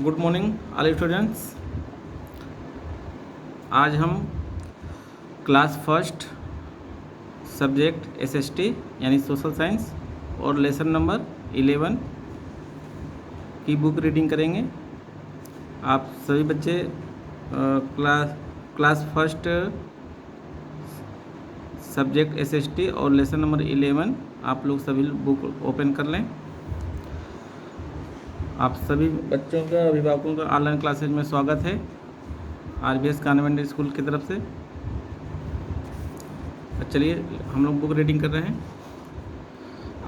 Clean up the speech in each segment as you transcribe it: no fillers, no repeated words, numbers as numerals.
Good morning all students. आज हम class first subject SST यानी सोशल साइंस और लेसन नंबर 11 की बुक रीडिंग करेंगे। आप सभी बच्चे क्लास फर्स्ट सब्जेक्ट एसएसटी और लेसन नंबर 11 आप लोग सभी बुक ओपन कर लें। आप सभी बच्चों का अभिभावकों का ऑनलाइन क्लासेज में स्वागत है आरबीएस कॉन्वेंट स्कूल की तरफ से। चलिए हम लोग बुक रीडिंग कर रहे हैं।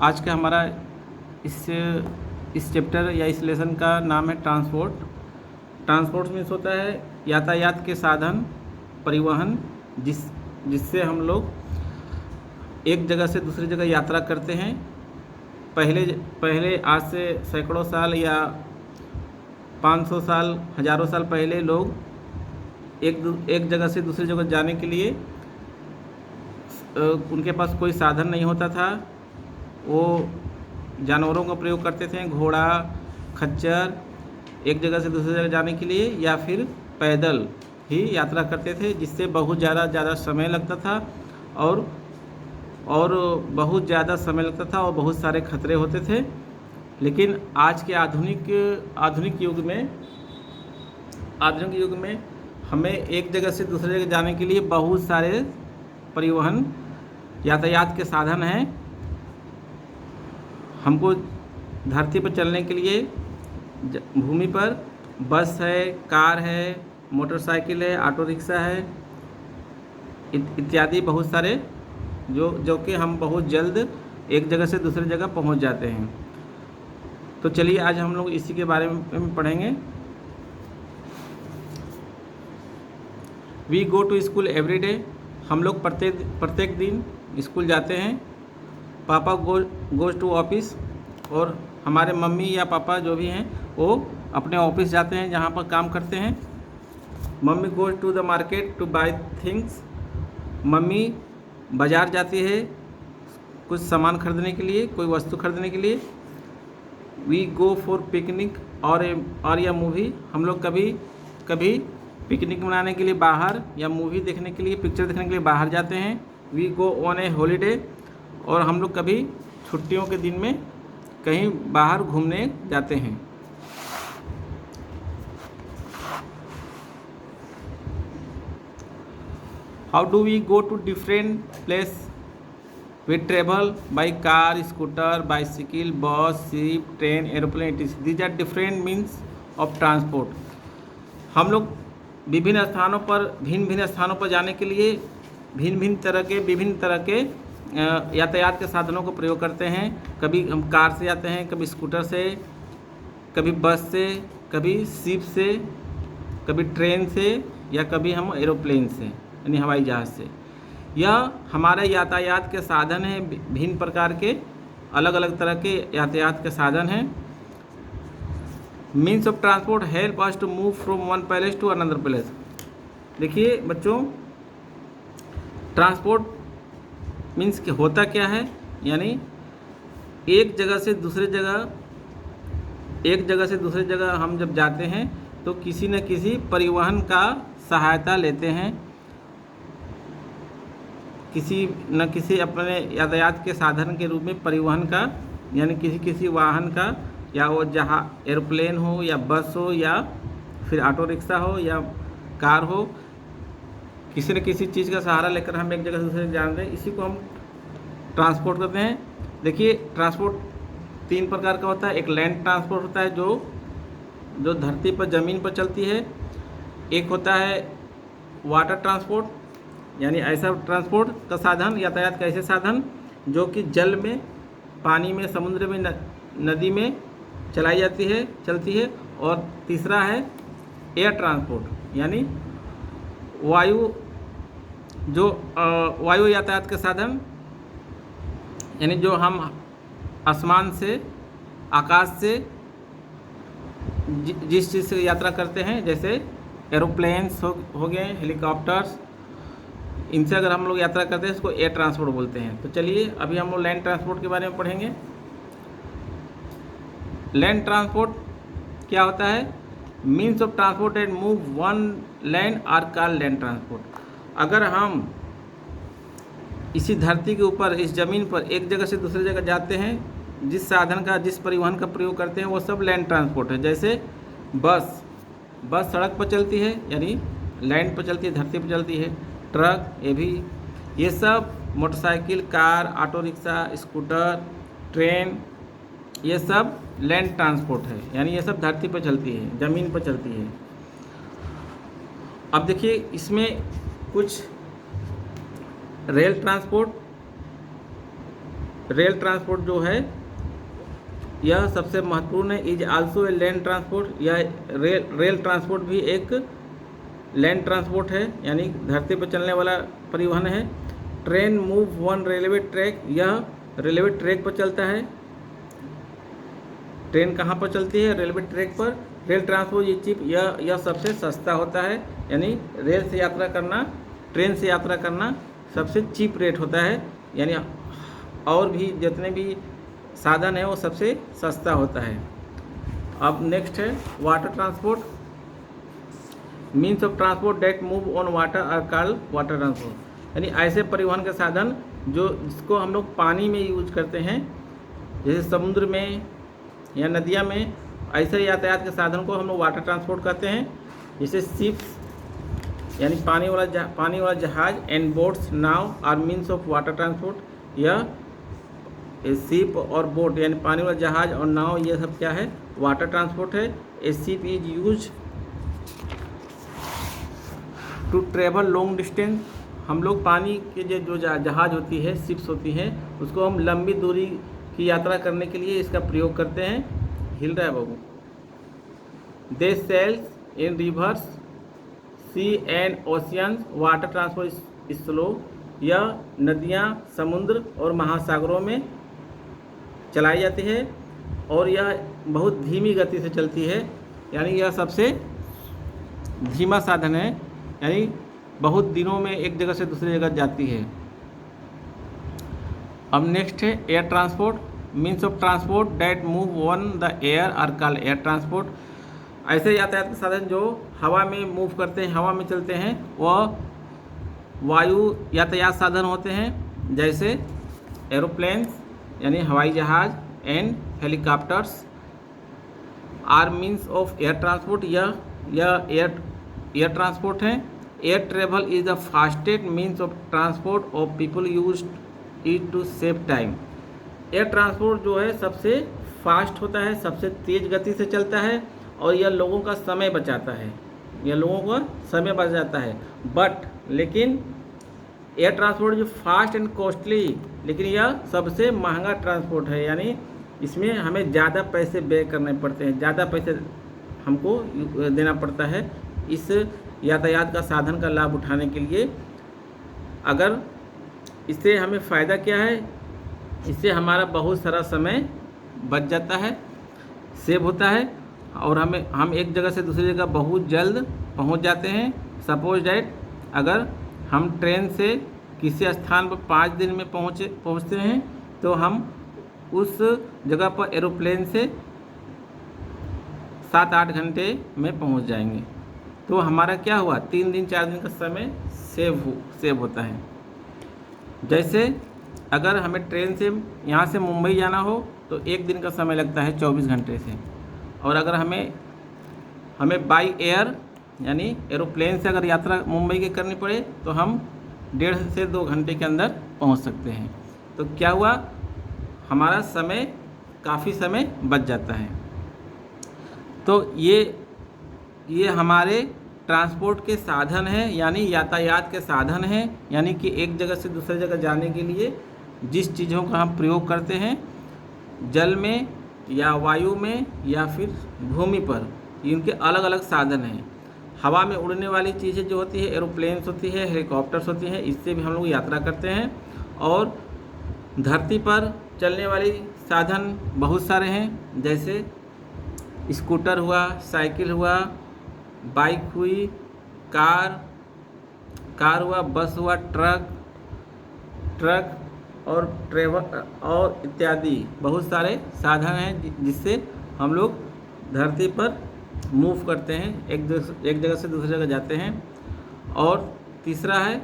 आज का हमारा इस चैप्टर या इस लेसन का नाम है ट्रांसपोर्ट। ट्रांसपोर्ट मीन्स होता है यातायात के साधन, परिवहन, जिससे हम लोग एक जगह से दूसरी जगह यात्रा करते हैं। पहले आज से सैकड़ों साल या 500 साल, हज़ारों साल पहले लोग एक जगह से दूसरी जगह जाने के लिए उनके पास कोई साधन नहीं होता था। वो जानवरों का प्रयोग करते थे, घोड़ा, खच्चर, एक जगह से दूसरी जगह जाने के लिए, या फिर पैदल ही यात्रा करते थे, जिससे बहुत ज़्यादा समय लगता था और बहुत ज़्यादा समय लगता था और बहुत सारे खतरे होते थे। लेकिन आज के आधुनिक युग में हमें एक जगह से दूसरे जगह जाने के लिए बहुत सारे परिवहन यातायात के साधन हैं। हमको धरती पर चलने के लिए भूमि पर बस है, कार है, मोटरसाइकिल है, ऑटो रिक्शा है इत्यादि बहुत सारे जो कि हम बहुत जल्द एक जगह से दूसरी जगह पहुंच जाते हैं। तो चलिए आज हम लोग इसी के बारे में पढ़ेंगे। We go to school every day. हम लोग प्रत्येक दिन स्कूल जाते हैं। पापा गोज टू ऑफिस, और हमारे मम्मी या पापा जो भी हैं वो अपने ऑफिस जाते हैं जहाँ पर काम करते हैं। Mummy goes to the market to buy things. Mummy बाज़ार जाती है कुछ सामान खरीदने के लिए, कोई वस्तु खरीदने के लिए। वी गो फॉर पिकनिक और या मूवी। हम लोग कभी पिकनिक मनाने के लिए बाहर या मूवी देखने के लिए, पिक्चर देखने के लिए बाहर जाते हैं। We go on a holiday. और हम लोग कभी छुट्टियों के दिन में कहीं बाहर घूमने जाते हैं। How do we go to different place? We travel by car, scooter, bicycle, bus, ship, train, aeroplane. These are different means of transport. हम लोग विभिन्न स्थानों पर जाने के लिए विभिन्न तरह के यातायात के साधनों का प्रयोग करते हैं। कभी हम कार से जाते हैं, कभी स्कूटर से, कभी बस से, कभी शिप से, कभी ट्रेन से, या कभी हम एरोप्लेन से यानी हवाई जहाज़ से। यह हमारे यातायात के साधन हैं। भिन्न प्रकार के अलग अलग तरह के यातायात के साधन हैं। Means of transport help us to move from one place to another place. देखिए बच्चों, ट्रांसपोर्ट मीन्स कि होता क्या है, यानी एक जगह से दूसरी जगह हम जब जाते हैं तो किसी न किसी परिवहन का सहायता लेते हैं, किसी न किसी अपने यातायात के साधन के रूप में परिवहन का, यानी किसी वाहन का, या वो जहाँ एरोप्लेन हो या बस हो या फिर ऑटो रिक्शा हो या कार हो, किसी न किसी चीज़ का सहारा लेकर हम एक जगह से दूसरे जानते हैं। इसी को हम ट्रांसपोर्ट करते हैं। देखिए ट्रांसपोर्ट 3 प्रकार का होता है। एक लैंड ट्रांसपोर्ट होता है जो धरती पर ज़मीन पर चलती है। एक होता है वाटर ट्रांसपोर्ट, यानी ऐसा ट्रांसपोर्ट का साधन, यातायात का ऐसे साधन जो कि जल में, पानी में, समुद्र में, नदी में चलती है। और तीसरा है एयर ट्रांसपोर्ट, यानी वायु यातायात के साधन, यानी जो हम आसमान से, आकाश से जिस चीज़ से यात्रा करते हैं, जैसे एरोप्लेन्स हो गए, हेलीकॉप्टर्स, इनसे अगर हम लोग यात्रा करते हैं इसको एयर ट्रांसपोर्ट बोलते हैं। तो चलिए अभी हम लोग लैंड ट्रांसपोर्ट के बारे में पढ़ेंगे। लैंड ट्रांसपोर्ट क्या होता है? Means of transport and move one land are called land transport. अगर हम इसी धरती के ऊपर, इस ज़मीन पर एक जगह से दूसरी जगह जाते हैं, जिस साधन का, जिस परिवहन का प्रयोग करते हैं, वो सब लैंड ट्रांसपोर्ट है। जैसे बस सड़क पर चलती है, यानी लैंड पर चलती है, धरती पर चलती है। ट्रक, ये भी, ये सब motorcycle, car, auto rickshaw, scooter, train, ये सब लैंड ट्रांसपोर्ट है, यानी ये सब धरती पर चलती है, ज़मीन पर चलती है। अब देखिए इसमें कुछ रेल ट्रांसपोर्ट जो है यह सबसे महत्वपूर्ण है। Is also a land transport. यह रेल ट्रांसपोर्ट भी एक लैंड ट्रांसपोर्ट है, यानी धरती पर चलने वाला परिवहन है। Train move one railway track. यह रेलवे ट्रैक पर चलता है। ट्रेन कहाँ पर चलती है? रेलवे ट्रैक पर। रेल ट्रांसपोर्ट ये चीप, यह सबसे सस्ता होता है, यानी रेल से यात्रा करना, ट्रेन से यात्रा करना सबसे चीप रेट होता है, यानी और भी जितने भी साधन है वो सबसे सस्ता होता है। अब नेक्स्ट है water transport. Means of transport that move on water are called water transport. यानी ऐसे परिवहन के साधन जिसको हम लोग पानी में यूज करते हैं, जैसे समुद्र में या नदियाँ में, ऐसे यातायात के साधन को हम लोग वाटर ट्रांसपोर्ट कहते हैं। जैसे शिप्स, यानी पानी वाला जहाज, एंड बोट्स, नाव are means of water transport. यह शिप और बोट, यानी पानी वाला जहाज और नाव, ये सब क्या है? वाटर ट्रांसपोर्ट है। A ship is use to travel long distance. हम लोग पानी के जो जहाज होती है, शिप्स होती हैं, उसको हम लंबी दूरी की यात्रा करने के लिए इसका प्रयोग करते हैं। हिल रहा है बाबू। They sails in rivers, sea and oceans. Water transport slow. यह नदियाँ, समुद्र और महासागरों में चलाई जाती है और यह बहुत धीमी गति से चलती है, यानी यह सबसे धीमा साधन है, यानी बहुत दिनों में एक जगह से दूसरी जगह जाती है। अब नेक्स्ट है air transport. Means of transport that move on the air are called air transport. ऐसे यातायात के साधन जो हवा में मूव करते हैं, हवा में चलते हैं, वह वायु यातायात साधन होते हैं। जैसे एरोप्लेन्स, यानी हवाई जहाज, and helicopters are means of air transport. यह एयर ट्रांसपोर्ट है। Air travel is the fastest means of transport of people use it to save time. Air transport जो है सबसे फास्ट होता है, सबसे तेज़ गति से चलता है और यह लोगों का समय बचाता है, लेकिन एयर ट्रांसपोर्ट जो फास्ट एंड कॉस्टली, लेकिन यह सबसे महंगा ट्रांसपोर्ट है, यानी इसमें हमें ज़्यादा पैसे व्यय करने पड़ते हैं, ज़्यादा पैसे हमको देना पड़ता है इस यातायात का साधन का लाभ उठाने के लिए। अगर इससे हमें फ़ायदा क्या है? इससे हमारा बहुत सारा समय बच जाता है, सेव होता है और हम एक जगह से दूसरी जगह बहुत जल्द पहुंच जाते हैं। सपोज डैट अगर हम ट्रेन से किसी स्थान पर 5 दिन में पहुंचते हैं, तो हम उस जगह पर एरोप्लेन से 7-8 घंटे में पहुंच जाएंगे। तो हमारा क्या हुआ? 3 दिन 4 दिन का समय सेव होता है। जैसे अगर हमें ट्रेन से यहाँ से मुंबई जाना हो तो 1 दिन का समय लगता है 24 घंटे से, और अगर हमें बाई एयर यानी एरोप्लेन से अगर यात्रा मुंबई की करनी पड़े तो हम 1.5 से 2 घंटे के अंदर पहुँच सकते हैं। तो क्या हुआ? हमारा समय, काफ़ी समय बच जाता है। तो ये हमारे ट्रांसपोर्ट के साधन हैं, यानी यातायात के साधन हैं, यानी कि एक जगह से दूसरी जगह जाने के लिए जिस चीज़ों का हम प्रयोग करते हैं, जल में या वायु में या फिर भूमि पर, इनके अलग अलग साधन हैं। हवा में उड़ने वाली चीज़ें जो होती है, एरोप्लेन्स होती है, हेलीकॉप्टर्स होती हैं, इससे भी हम लोग यात्रा करते हैं। और धरती पर चलने वाली साधन बहुत सारे हैं, जैसे स्कूटर हुआ, साइकिल हुआ, बाइक हुई, कार हुआ, बस हुआ, ट्रक और ट्रेवल और इत्यादि बहुत सारे साधन हैं जिससे हम लोग धरती पर मूव करते हैं, एक जगह से दूसरी जगह जाते हैं। और तीसरा है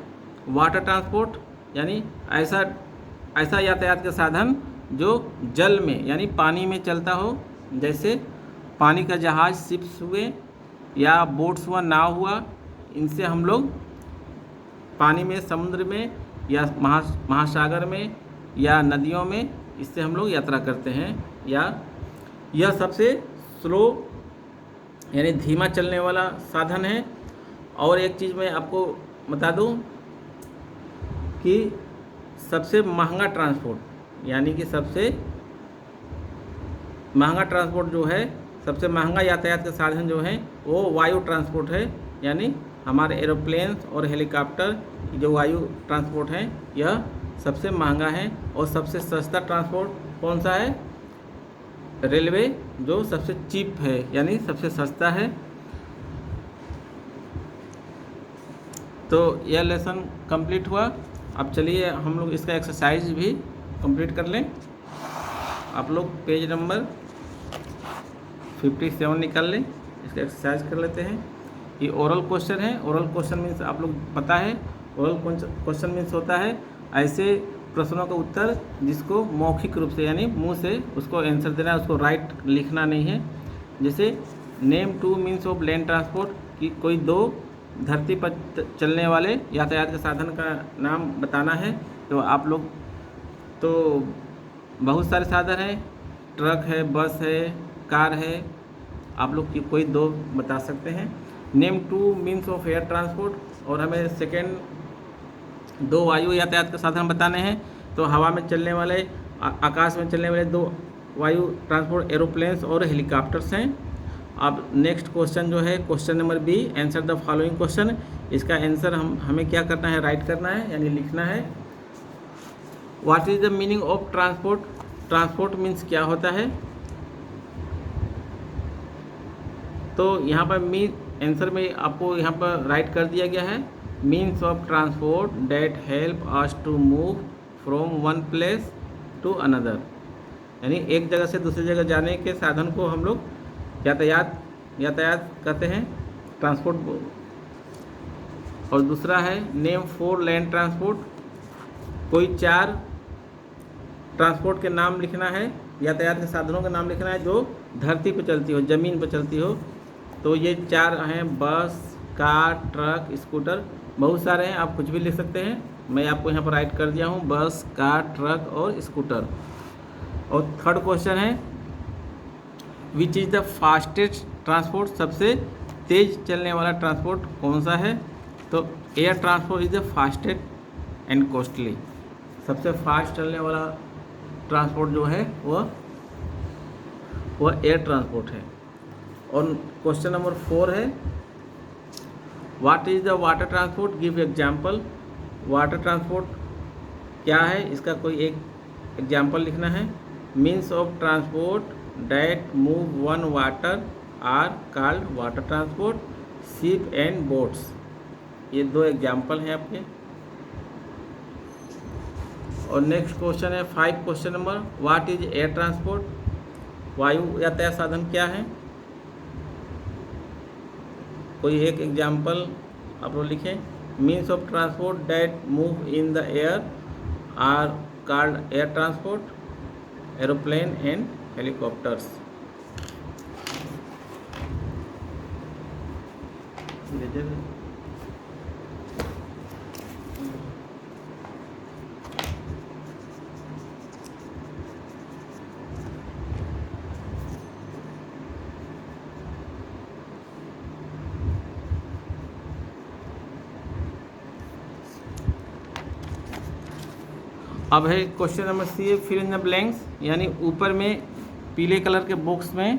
वाटर ट्रांसपोर्ट, यानी ऐसा यातायात का साधन जो जल में यानी पानी में चलता हो, जैसे पानी का जहाज, शिप्स हुए या बोट्स हुआ, नाव हुआ। इनसे हम लोग पानी में, समुद्र में या महासागर में या नदियों में, इससे हम लोग यात्रा करते हैं। या यह सबसे स्लो यानी धीमा चलने वाला साधन है। और एक चीज़ मैं आपको बता दूं कि सबसे महंगा ट्रांसपोर्ट, यानी कि सबसे महंगा ट्रांसपोर्ट जो है, सबसे महंगा यातायात का साधन जो है वो वायु ट्रांसपोर्ट है। यानी हमारे एरोप्लेन्स और हेलीकॉप्टर जो वायु ट्रांसपोर्ट है, यह सबसे महंगा है। और सबसे सस्ता ट्रांसपोर्ट कौन सा है? रेलवे, जो सबसे चीप है यानी सबसे सस्ता है। तो यह लेसन कंप्लीट हुआ। अब चलिए हम लोग इसका एक्सरसाइज भी कंप्लीट कर लें। आप लोग पेज नंबर 57 निकाल लें, इसका एक्सरसाइज कर लेते हैं। ये ओरल क्वेश्चन है। ओरल क्वेश्चन मीन्स आप लोग पता है, ओरल क्वेश्चन मीन्स होता है ऐसे प्रश्नों का उत्तर जिसको मौखिक रूप से यानी मुंह से उसको आंसर देना है, उसको राइट लिखना नहीं है। जैसे name two means of land transport, कि कोई दो धरती पर चलने वाले यातायात के साधन का नाम बताना है। तो आप लोग, तो बहुत सारे साधन हैं, ट्रक है, बस है, कार है, आप लोग की कोई दो बता सकते हैं। Name two means of air transport, और हमें सेकेंड दो वायु यातायात के साधन बताने हैं। तो हवा में चलने वाले, आकाश में चलने वाले दो वायु ट्रांसपोर्ट एरोप्लेन्स और हेलीकॉप्टर्स हैं। अब नेक्स्ट क्वेश्चन जो है question number B, answer the following question. इसका आंसर हमें क्या करना है? राइट करना है यानी लिखना है। What is the meaning of transport? Transport means क्या होता है? तो यहाँ पर आंसर में आपको यहाँ पर राइट कर दिया गया है, means of transport that help us to move from one place to another, यानी एक जगह से दूसरी जगह जाने के साधन को हम लोग यातायात कहते हैं, ट्रांसपोर्ट। और दूसरा है नेम फोर लैंड ट्रांसपोर्ट, कोई चार ट्रांसपोर्ट के नाम लिखना है, यातायात के साधनों का नाम लिखना है जो धरती पर चलती हो, ज़मीन पर चलती हो। तो ये चार हैं, बस, कार, ट्रक, स्कूटर। बहुत सारे हैं, आप कुछ भी लिख सकते हैं, मैं आपको यहाँ पर राइट कर दिया हूँ, बस, कार, ट्रक और स्कूटर। और थर्ड क्वेश्चन है which is the fastest transport, सबसे तेज़ चलने वाला ट्रांसपोर्ट कौन सा है? तो air transport is the fastest and costly, सबसे फास्ट चलने वाला ट्रांसपोर्ट जो है वह एयर ट्रांसपोर्ट है। और क्वेश्चन नंबर 4 है what is the water transport, give example. Water transport क्या है, इसका कोई एक एग्जाम्पल लिखना है। Means of transport that move one water are called water transport, ship and boats. ये दो एग्जाम्पल हैं आपके। और नेक्स्ट क्वेश्चन है 5 question number, what is air transport, वायु यातायात साधन क्या है? कोई एक एग्जाम्पल आप लोग लिखें। Means of transport that move in the air are called air transport, aeroplane and helicopters. अब है question number C, fill in the blanks, यानी ऊपर में पीले कलर के बॉक्स में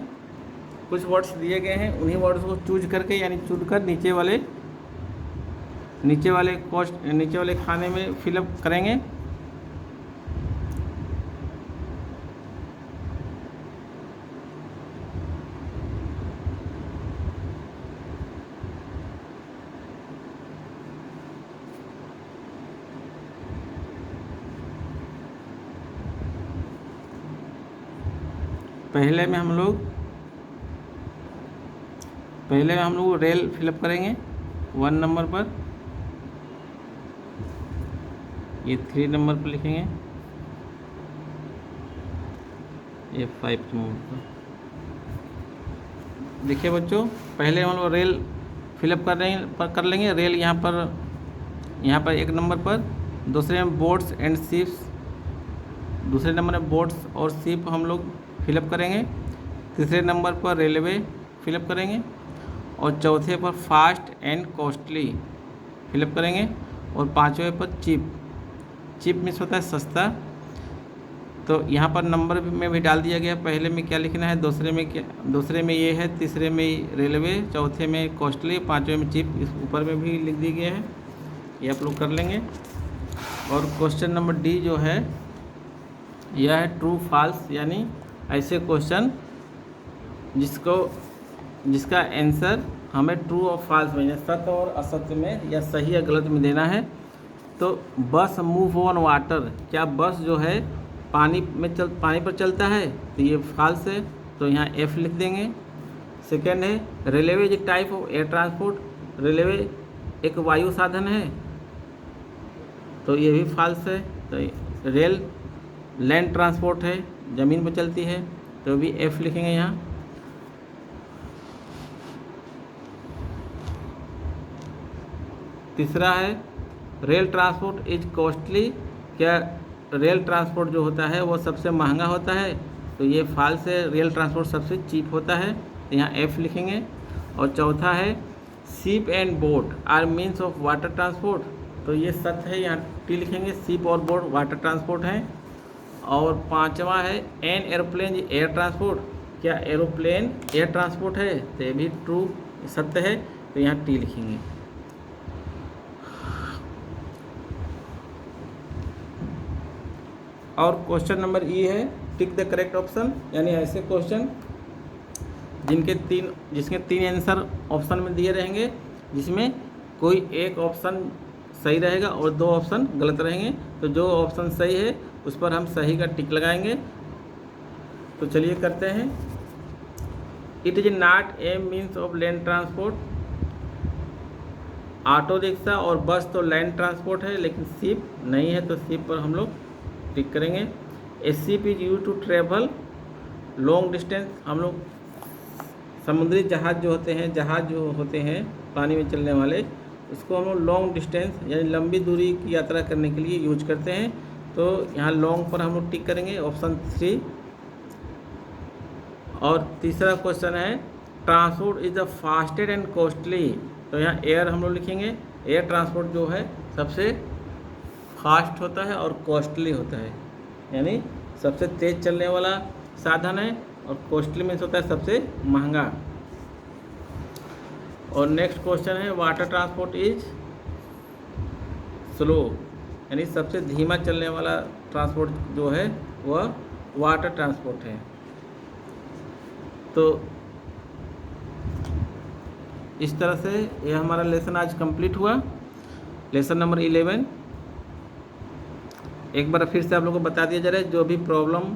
कुछ वर्ड्स दिए गए हैं, उन्हीं वर्ड्स को चूज करके यानी चुन कर नीचे वाले खाने में फिलअप करेंगे। पहले में हम लोग पहले हम लोग रेल फिलअप करेंगे 1 नंबर पर, ये 3 नंबर पर लिखेंगे, ये 5 नंबर पर। देखिए बच्चों, पहले हम लोग रेल फिलअप कर लेंगे। रेल यहाँ पर 1 नंबर पर, दूसरे में बोट्स एंड शिप्स, दूसरे नंबर में बोट्स और शिप हम लोग फिलअप करेंगे। तीसरे नंबर पर रेलवे फिलअप करेंगे और चौथे पर फास्ट एंड कॉस्टली फिलअप करेंगे और पाँचवें पर चीप। चीप मीन्स होता है सस्ता। तो यहाँ पर नंबर में भी डाल दिया गया, पहले में क्या लिखना है, दूसरे में ये है, तीसरे में रेलवे, चौथे में कॉस्टली, पाँचवें में चीप, इस ऊपर में भी लिख दिया गया है। ये आप लोग कर लेंगे। और क्वेश्चन नंबर डी जो है यह है ट्रू फॉल्स, यानी ऐसे क्वेश्चन जिसका आंसर हमें ट्रू और फॉल्स में, सत्य और असत्य में या सही या गलत में देना है। तो बस मूव ऑन वाटर, क्या बस जो है पानी पर चलता है, तो ये फॉल्स है, तो यहाँ एफ लिख देंगे। सेकेंड है railway is type of air transport, railway एक वायु साधन है, तो ये भी फॉल्स है। तो रेल लैंड ट्रांसपोर्ट है, ज़मीन पर चलती है, तो भी एफ लिखेंगे यहाँ। तीसरा है रेल ट्रांसपोर्ट इज कॉस्टली, क्या रेल ट्रांसपोर्ट जो होता है वो सबसे महंगा होता है, तो ये फॉल्स है, रेल ट्रांसपोर्ट सबसे चीप होता है, तो यहाँ एफ लिखेंगे। और चौथा है ship and boat are means of water transport, तो ये सत्य है, यहाँ टी लिखेंगे, शिप और बोट वाटर ट्रांसपोर्ट हैं। और पांचवा है एन एरोप्लेन एयर ट्रांसपोर्ट, क्या एरोप्लेन एयर ट्रांसपोर्ट है, तो ये भी ट्रू सत्य है, तो यहाँ टी लिखेंगे। और क्वेश्चन नंबर ई है टिक द करेक्ट ऑप्शन, यानी ऐसे क्वेश्चन जिसके 3 आंसर ऑप्शन में दिए रहेंगे, जिसमें कोई एक ऑप्शन सही रहेगा और 2 ऑप्शन गलत रहेंगे। तो जो ऑप्शन सही है उस पर हम सही का टिक लगाएंगे। तो चलिए करते हैं। It is not a means of land transport, auto rickshaw और बस तो लैंड ट्रांसपोर्ट है, लेकिन शिप नहीं है, तो शिप पर हम लोग टिक करेंगे। A ship is use to travel long distance, हम लोग समुद्री जहाज जो होते हैं पानी में चलने वाले, उसको हम लोग लॉन्ग डिस्टेंस यानी लंबी दूरी की यात्रा करने के लिए यूज करते हैं, तो यहाँ लॉन्ग पर हम लोग टिक करेंगे, ऑप्शन 3। और तीसरा क्वेश्चन है transport is the fastest and costly, तो यहाँ एयर हम लोग लिखेंगे, एयर ट्रांसपोर्ट जो है सबसे फास्ट होता है और कॉस्टली होता है, यानी सबसे तेज़ चलने वाला साधन है, और कॉस्टली मीन्स होता है सबसे महंगा। और नेक्स्ट क्वेश्चन है वाटर ट्रांसपोर्ट इज स्लो, यानी सबसे धीमा चलने वाला ट्रांसपोर्ट जो है वह वाटर ट्रांसपोर्ट है। तो इस तरह से यह हमारा लेसन आज कंप्लीट हुआ, लेसन नंबर 11। एक बार फिर से आप लोगों को बता दिया जा रहा है, जो भी प्रॉब्लम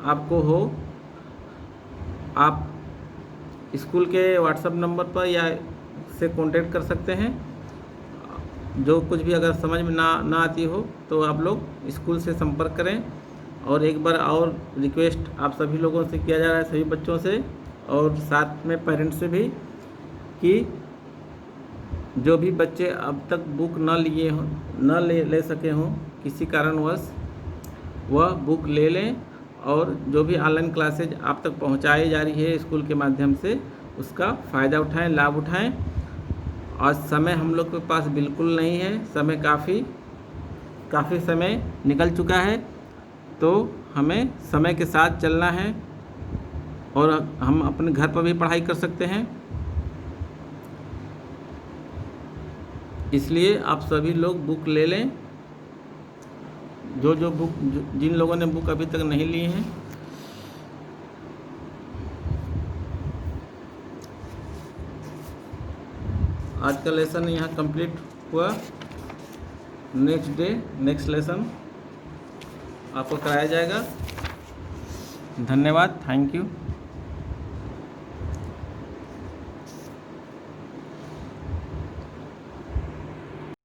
आपको हो, आप स्कूल के व्हाट्सएप नंबर पर या से कांटेक्ट कर सकते हैं। जो कुछ भी अगर समझ में ना आती हो तो आप लोग स्कूल से संपर्क करें। और एक बार और रिक्वेस्ट आप सभी लोगों से किया जा रहा है, सभी बच्चों से और साथ में पेरेंट्स से भी, कि जो भी बच्चे अब तक बुक न ले सके हों किसी कारणवश, वह बुक ले लें, और जो भी ऑनलाइन क्लासेज आप तक पहुंचाई जा रही है स्कूल के माध्यम से, उसका फ़ायदा उठाएं, लाभ उठाएं। और समय हम लोग के पास बिल्कुल नहीं है, समय काफ़ी समय निकल चुका है, तो हमें समय के साथ चलना है, और हम अपने घर पर भी पढ़ाई कर सकते हैं। इसलिए आप सभी लोग बुक ले लें, जिन लोगों ने बुक अभी तक नहीं ली हैं। आज का लेसन यहाँ कंप्लीट हुआ। नेक्स्ट लेसन आपको कराया जाएगा। धन्यवाद, थैंक यू।